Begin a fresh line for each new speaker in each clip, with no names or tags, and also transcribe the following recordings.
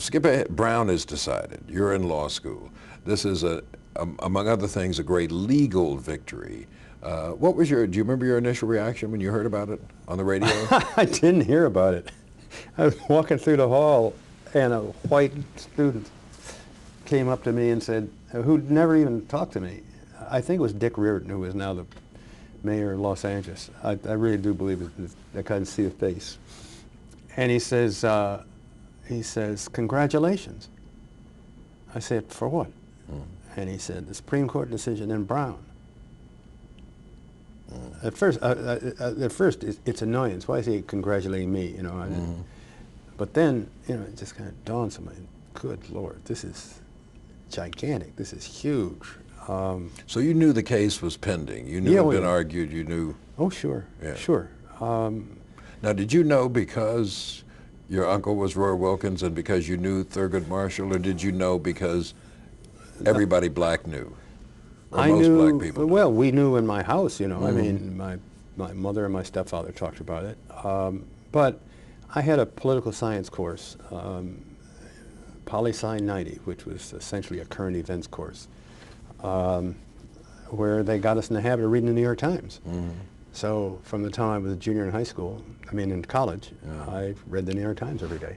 skip ahead. Brown is decided. You're in law school. This is, among other things, a great legal victory. What was do you remember your initial reaction when you heard about it on the radio?
I didn't hear about it. I was walking through the hall, and a white student came up to me and said, who'd never even talked to me. I think it was Dick Reardon, who is now the mayor of Los Angeles. I really do believe it. I couldn't see his face. And he says, congratulations. I said, for what? And he said, the Supreme Court decision in Brown. At first, it's annoyance. Why is he congratulating me? You know, but then, you know, it just kind of dawns on me. Good Lord, this is gigantic. This is huge.
So you knew the case was pending. You knew it had been argued. You knew.
Oh, sure, sure.
Now, did you know because your uncle was Roy Wilkins and because you knew Thurgood Marshall, or did you know because everybody black knew? Or most
knew,
black people knew?
Well, we knew in my house, you know. I mean, my mother and my stepfather talked about it. But I had a political science course, Poli-Sci 90, which was essentially a current events course, where they got us in the habit of reading the New York Times. So from the time I was a junior in high school, I mean in college, I read the New York Times every day.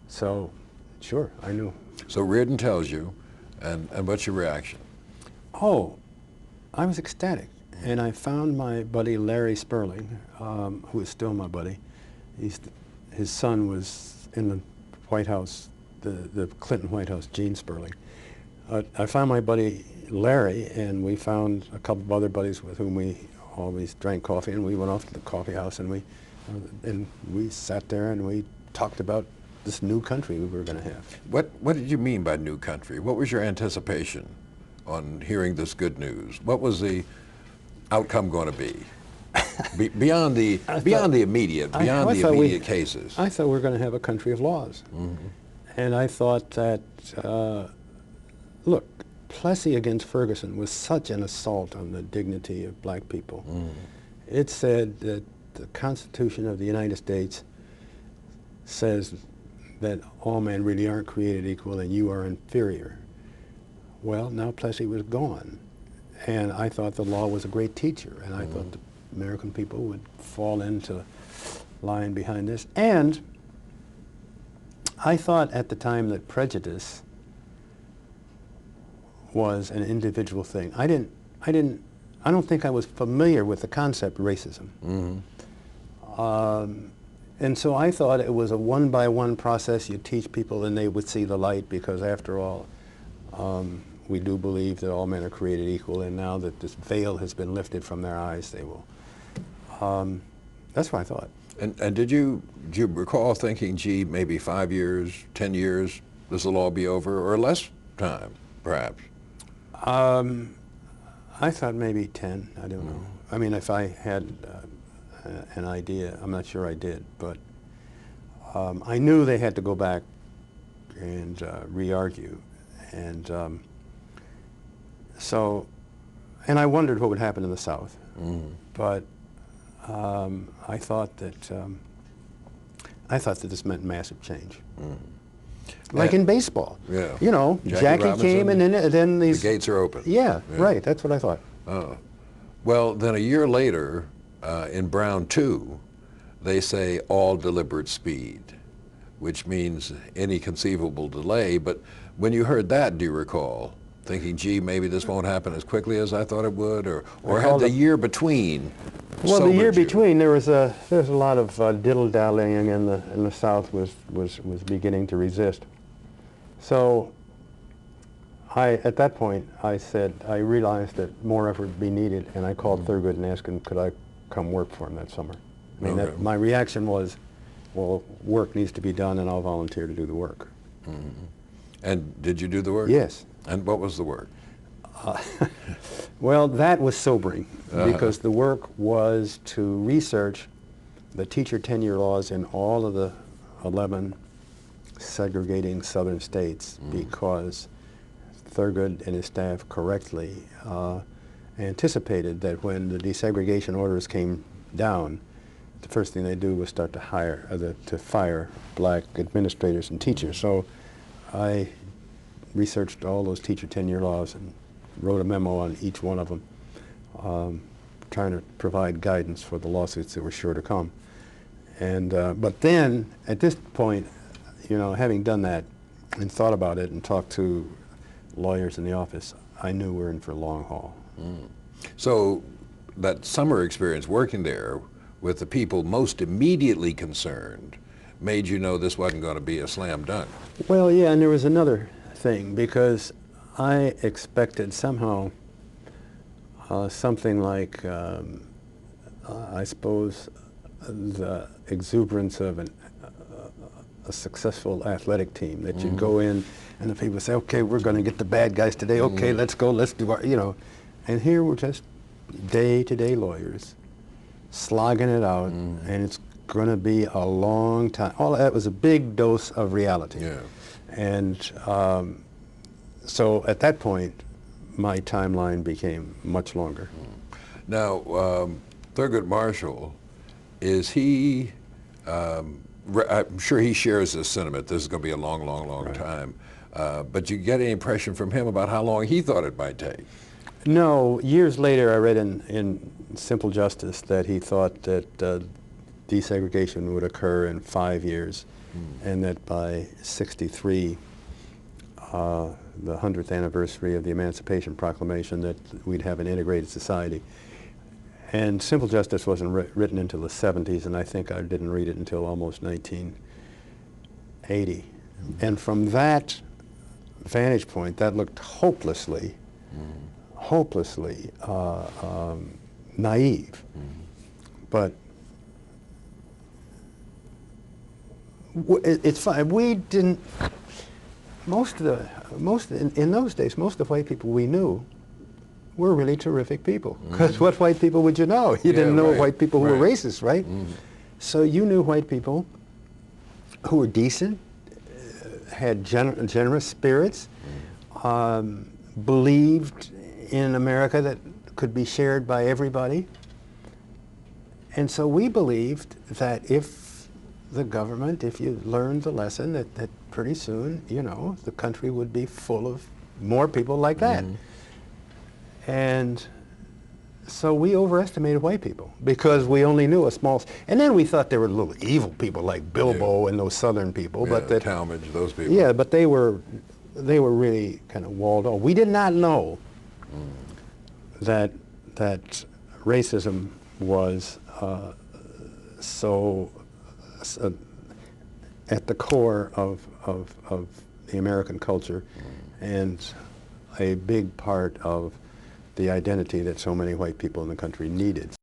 So, sure, I knew.
So Reardon tells you, and what's your reaction?
Oh, I was ecstatic. And I found my buddy Larry Sperling, who is still my buddy. His son was in the White House, the Clinton White House, Gene Sperling. I found my buddy Larry, and we found a couple of other buddies with whom we always drank coffee, and we went off to the coffee house, and we sat there and we talked about this new country we were going to have.
What did you mean by new country? What was your anticipation on hearing this good news? What was the outcome going to be? Beyond the immediate cases.
I thought we were going to have a country of laws. And I thought that, look, Plessy against Ferguson was such an assault on the dignity of black people. It said that the Constitution of the United States says that all men really aren't created equal and you are inferior. Well, now Plessy was gone. And I thought the law was a great teacher, and I thought the American people would fall into line behind this. And I thought at the time that prejudice was an individual thing. I don't think I was familiar with the concept racism. And so I thought it was a one-by-one process. You teach people and they would see the light, because after all, we do believe that all men are created equal, and now that this veil has been lifted from their eyes, they will. That's what I thought.
And did you recall thinking, gee, maybe 5 years, 10 years, this will all be over, or less time, perhaps?
I thought maybe 10, I don't know. I mean, if I had an idea, I'm not sure I did, but I knew they had to go back and re-argue. And so, and I wondered what would happen in the South. But I thought that this meant massive change. Like in baseball.
Yeah.
You know, Jackie came and then these...
The gates are open.
Yeah, right, that's what I thought.
Well, then a year later, in Brown 2, they say all deliberate speed, which means any conceivable delay. But when you heard that, do you recall thinking, gee, maybe this won't happen as quickly as I thought it would, or had the year between?
Well, the year between, there was a lot of diddle-dallying, and the South was beginning to resist. So at that point, I realized that more effort would be needed, and I called Thurgood and asked him, could I come work for him that summer? I mean, my reaction was, well, work needs to be done, and I'll volunteer to do the work.
And did you do the work?
Yes.
And what was the work?
Well, that was sobering, because the work was to research the teacher tenure laws in all of the 11 segregating southern states, because Thurgood and his staff correctly anticipated that when the desegregation orders came down, the first thing they do was start to fire black administrators and teachers. So I researched all those teacher tenure laws and wrote a memo on each one of them, trying to provide guidance for the lawsuits that were sure to come. And but then, at this point, you know, having done that and thought about it and talked to lawyers in the office, I knew we were in for a long haul.
Mm. So that summer experience working there with the people most immediately concerned made you know this wasn't going to be a slam dunk.
Well, yeah, and there was another thing, because I expected somehow something like, I suppose, the exuberance of a successful athletic team, that you'd go in and the people would say, okay, we're going to get the bad guys today, okay, let's go, let's do our, you know. And here we're just day-to-day lawyers slogging it out, and it's going to be a long time. All that was a big dose of reality.
Yeah.
And so at that point, my timeline became much longer.
Now, Thurgood Marshall, is he, I'm sure he shares this sentiment, this is going to be a long, long, long time, but you get any impression from him about how long he thought it might take?
No, years later I read in Simple Justice that he thought that desegregation would occur in 5 years, and that by '63, the 100th anniversary of the Emancipation Proclamation, that we'd have an integrated society. And Simple Justice wasn't written until the '70s, and I think I didn't read it until almost 1980. And from that vantage point, that looked hopelessly naive. But it's fine. We didn't. In those days, most of the white people we knew were really terrific people. Because what white people would you know? You didn't know white people who were racist, right? So you knew white people who were decent, had generous spirits, believed in America that could be shared by everybody. And so we believed that if the government, if you learned the lesson, that pretty soon, you know, the country would be full of more people like that. And so we overestimated white people because we only knew a small, and then we thought there were little evil people like Bilbo and those southern people, but that
Talmadge, those people.
Yeah, but they were really kind of walled off. We did not know that racism was so at the core of the American culture, and a big part of the identity that so many white people in the country needed.